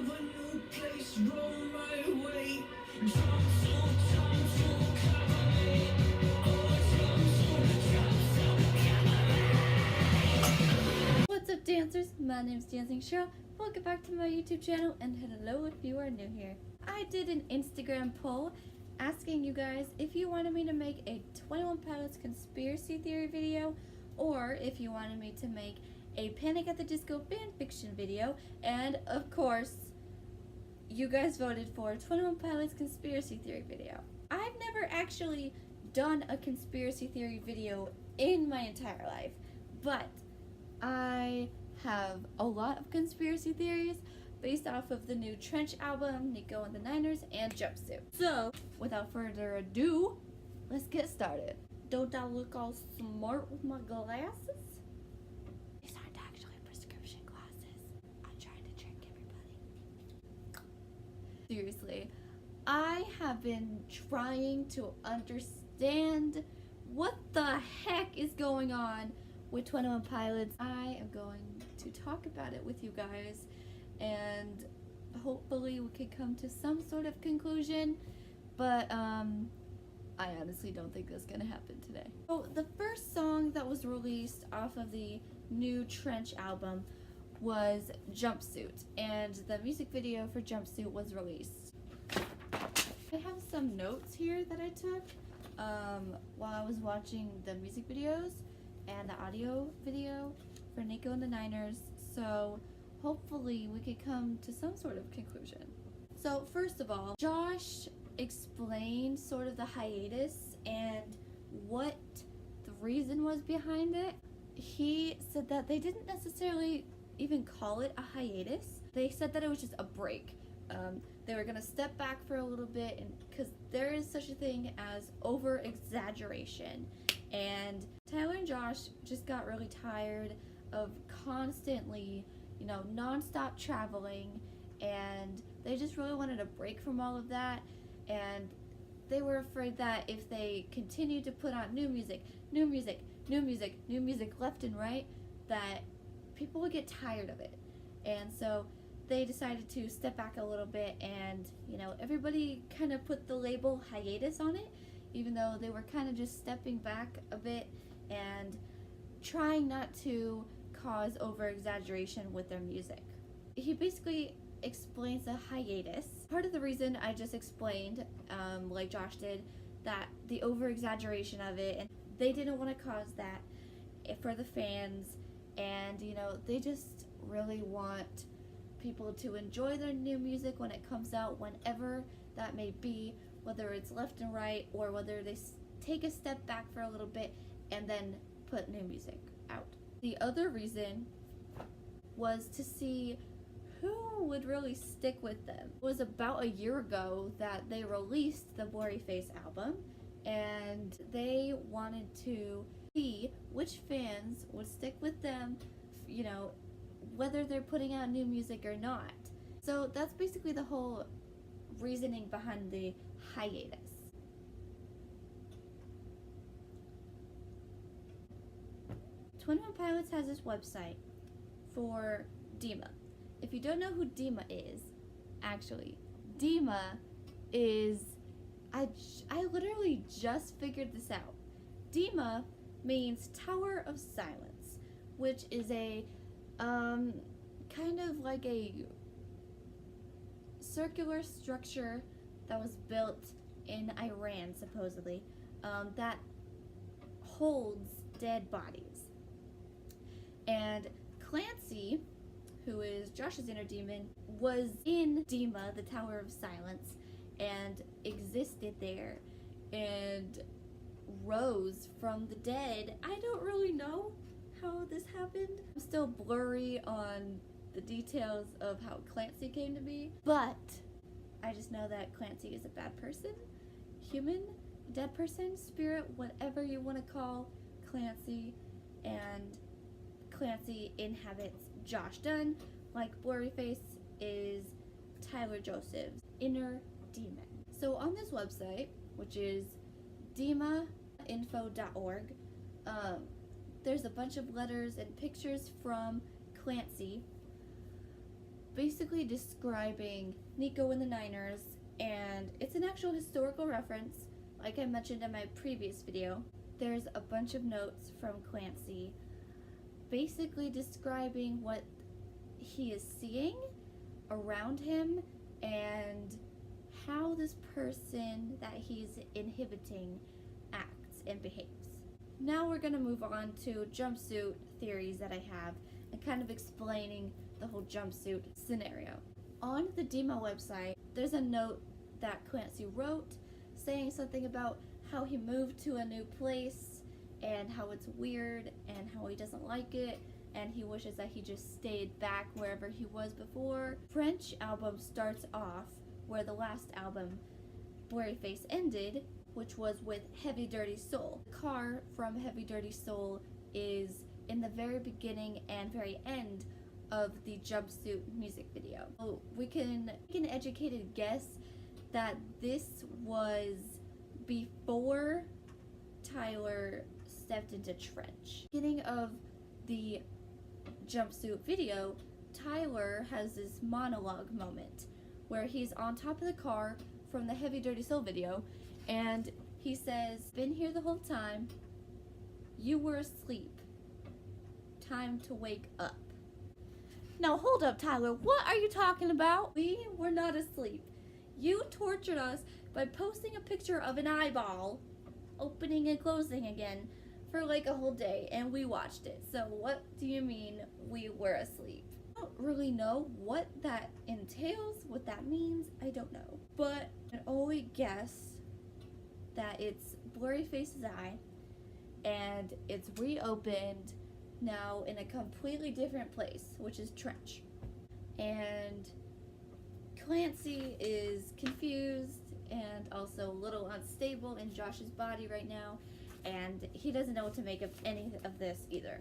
of a new place roll my way. Jumpsuit, jumpsuit, cover me. Oh, jumpsuit, cover me. What's up, dancers? My name's Dancing Cheryl. Welcome back to my YouTube channel, and hello if you are new here. I did an Instagram poll asking you guys if you wanted me to make a 21 Pilots conspiracy theory video, or if you wanted me to make a Panic at the Disco fan fiction video, and of course, you guys voted for 21 Pilots conspiracy theory video. I've never actually done a conspiracy theory video in my entire life, but I have a lot of conspiracy theories based off of the new Trench album, Nico and the Niners, and Jumpsuit. So, without further ado, let's get started. Don't I look all smart with my glasses? These aren't actually prescription glasses. I'm trying to trick everybody. Seriously, I have been trying to understand what the heck is going on with 21 Pilots. I am going to talk about it with you guys, and hopefully we can come to some sort of conclusion, but I honestly don't think that's gonna happen today. So the first song that was released off of the new Trench album was Jumpsuit, and the music video for Jumpsuit was released. I have some notes here that I took while I was watching the music videos and the audio video for Nico and the Niners, so hopefully we could come to some sort of conclusion. So first of all, Josh explained sort of the hiatus and what the reason was behind it. He said that they didn't necessarily even call it a hiatus. They said that it was just a break. They were gonna step back for a little bit, and because there is such a thing as over exaggeration, and Tyler and Josh just got really tired of constantly, non-stop traveling, and they just really wanted a break from all of that, and they were afraid that if they continued to put out new music left and right, that people would get tired of it. And so they decided to step back a little bit, and everybody kind of put the label hiatus on it, even though they were kind of just stepping back a bit and trying not to cause over exaggeration with their music. He basically explains the hiatus. Part of the reason I just explained, like Josh did, that the over exaggeration of it, and they didn't want to cause that for the fans, and they just really want people to enjoy their new music when it comes out, whenever that may be, whether it's left and right, or whether they take a step back for a little bit and then put new music out. The other reason was to see who would really stick with them. It was about a year ago that they released the Blurry Face album, and they wanted to see which fans would stick with them, whether they're putting out new music or not. So that's basically the whole reasoning behind the hiatus. 21 Pilots has this website for Dima. If you don't know who Dima is, actually, Dima is, I literally just figured this out. Dima means Tower of Silence, which is a kind of like a circular structure that was built in Iran, supposedly, that holds dead bodies. And Clancy, who is Josh's inner demon, was in Dima, the Tower of Silence, and existed there and rose from the dead. I don't really know how this happened. I'm still blurry on the details of how Clancy came to be, but I just know that Clancy is a bad person, human, dead person, spirit, whatever you want to call Clancy, and Clancy inhabits Josh Dunn, like Blurryface is Tyler Joseph's inner demon. So on this website, which is dimainfo.org, there's a bunch of letters and pictures from Clancy basically describing Nico and the Niners, and it's an actual historical reference, like I mentioned in my previous video. There's a bunch of notes from Clancy basically describing what he is seeing around him and how this person that he's inhibiting acts and behaves. Now we're going to move on to jumpsuit theories that I have and kind of explaining the whole jumpsuit scenario. On the Demo website, there's a note that Clancy wrote saying something about how he moved to a new place and how it's weird and how he doesn't like it and he wishes that he just stayed back wherever he was before. French album starts off where the last album, Blurryface, ended, which was with Heavy Dirty Soul. The car from Heavy Dirty Soul is in the very beginning and very end of the Jumpsuit music video. So we can make an educated guess that this was before Tyler stepped into Trench. Beginning of the Jumpsuit video, Tyler has this monologue moment where he's on top of the car from the Heavy Dirty Soul video, and he says, "Been here the whole time. You were asleep. Time to wake up." Now hold up, Tyler. What are you talking about? We were not asleep. You tortured us by posting a picture of an eyeball opening and closing again for like a whole day, and we watched it. So what do you mean we were asleep? I don't really know what that entails, what that means. I don't know. But I can only guess that it's Blurryface's eye, and it's reopened now in a completely different place, which is Trench. And Clancy is confused and also a little unstable in Josh's body right now, and he doesn't know what to make of any of this either.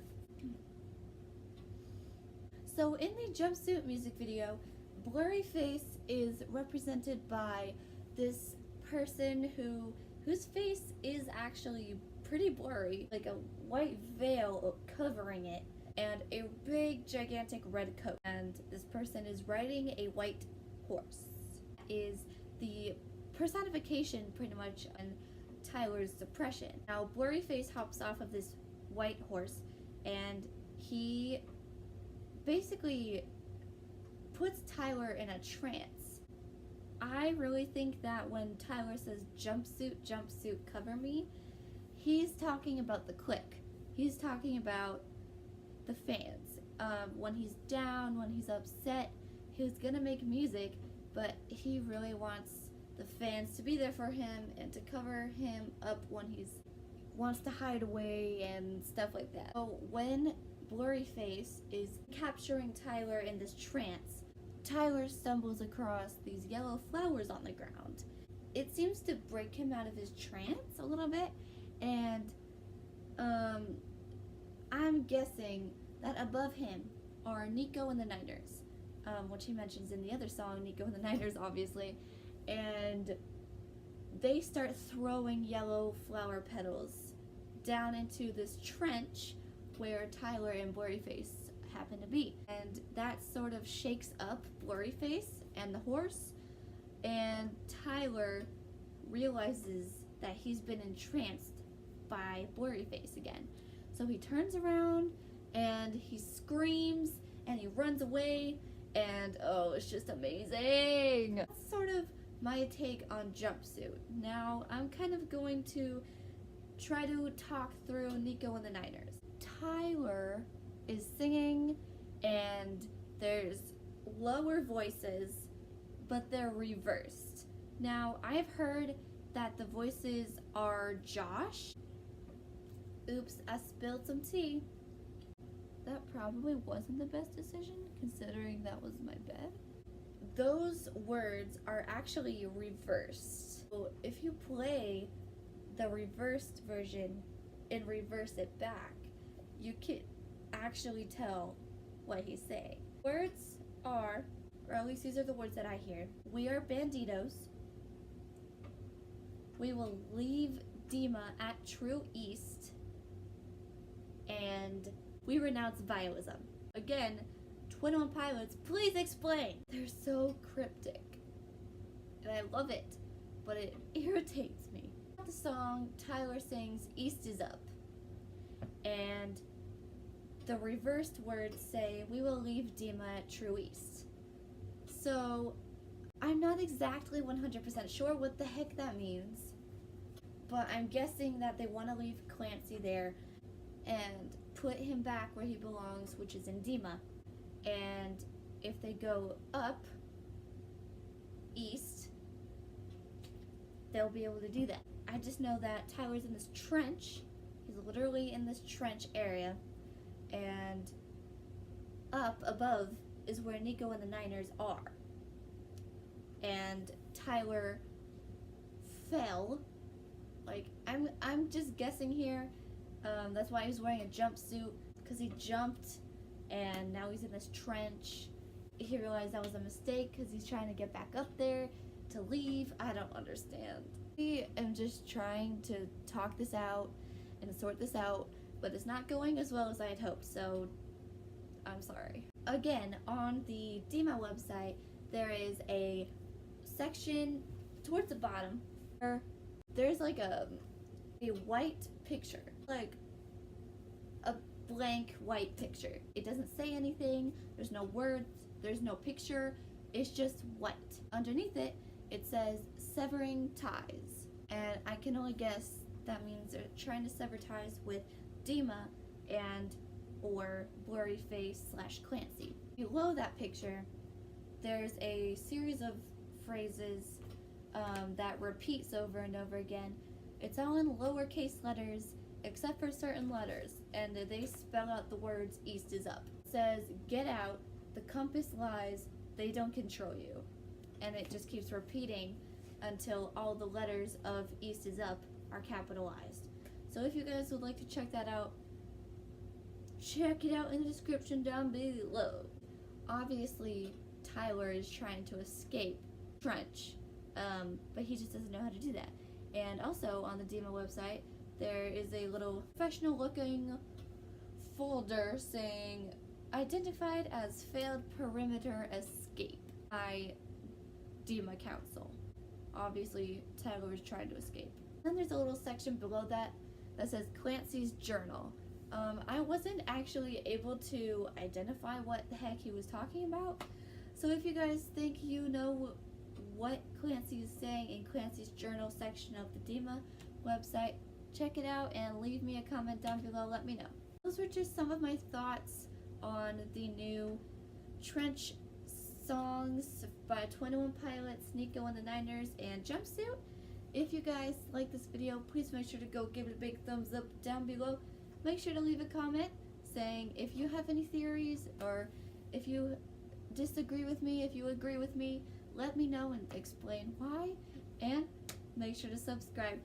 So in the Jumpsuit music video, Blurryface is represented by this person whose face is actually pretty blurry, like a white veil covering it, and a big gigantic red coat. And this person is riding a white horse. Is the personification pretty much on Tyler's depression. Now Blurryface hops off of this white horse and he basically puts Tyler in a trance. I really think that when Tyler says jumpsuit, jumpsuit, cover me, he's talking about the clique. He's talking about the fans. When he's down, when he's upset, he's gonna make music, but he really wants the fans to be there for him and to cover him up when he wants to hide away and stuff like that. So when Blurryface is capturing Tyler in this trance, Tyler stumbles across these yellow flowers on the ground. It seems to break him out of his trance a little bit, and I'm guessing that above him are Nico and the Niners, which he mentions in the other song, Nico and the Niners, obviously, and they start throwing yellow flower petals down into this trench where Tyler and Blurryface happen to be. And that sort of shakes up Blurryface and the horse, and Tyler realizes that he's been entranced by Blurryface again. So he turns around and he screams and he runs away, and oh, it's just amazing. That's sort of my take on Jumpsuit. Now I'm kind of going to try to talk through Nico and the Niners. Tyler is singing and there's lower voices, but they're reversed. Now I've heard that the voices are Josh. Oops, I spilled some tea. That probably wasn't the best decision considering that was my bed. Those words are actually reversed. So if you play the reversed version and reverse it back, you can actually tell what he's saying. Words are, or at least these are the words that I hear: we are banditos. We will leave Dima at True East. And we renounce violism. Again, 21 Pilots, please explain. They're so cryptic. And I love it, but it irritates me. The song, Tyler sings East is Up. And the reversed words say, we will leave Dima at True East. So I'm not exactly 100% sure what the heck that means, but I'm guessing that they want to leave Clancy there and put him back where he belongs, which is in Dima. And if they go up east, they'll be able to do that. I just know that Tyler's in this trench. He's literally in this trench area, and up above is where Nico and the Niners are. And Tyler fell. Like, I'm just guessing here. That's why he was wearing a jumpsuit, because he jumped and now he's in this trench. He realized that was a mistake because he's trying to get back up there to leave. I don't understand. I am just trying to talk this out and sort this out, but it's not going as well as I had hoped, so I'm sorry. Again, on the Dima website, there is a section towards the bottom where there's like a white picture, like a blank white picture. It doesn't say anything, there's no words, there's no picture, it's just white. Underneath it, it says severing ties, and I can only guess that means they're trying to sever ties with Dima and or Blurry Face / Clancy. Below that picture, there's a series of phrases that repeats over and over again. It's all in lowercase letters except for certain letters, and they spell out the words East is Up. It says, get out, the compass lies, they don't control you. And it just keeps repeating until all the letters of East is Up are capitalized. So if you guys would like to check that out, check it out in the description down below. Obviously, Tyler is trying to escape trench, but he just doesn't know how to do that. And also on the Dima website, there is a little professional looking folder saying identified as failed perimeter escape by Dima Council. Obviously, Tyler is trying to escape. Then there's a little section below that that says Clancy's journal. I wasn't actually able to identify what the heck he was talking about. So if you guys think you know what Clancy is saying in Clancy's journal section of the Dima website, check it out and leave me a comment down below, let me know. Those were just some of my thoughts on the new Trench songs by 21 Pilots, Nico and the Niners, and Jumpsuit. If you guys like this video, please make sure to go give it a big thumbs up down below. Make sure to leave a comment saying if you have any theories, or if you disagree with me, if you agree with me, let me know and explain why, and make sure to subscribe.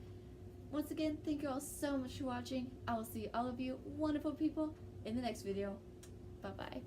Once again, thank you all so much for watching. I will see all of you wonderful people in the next video. Bye bye.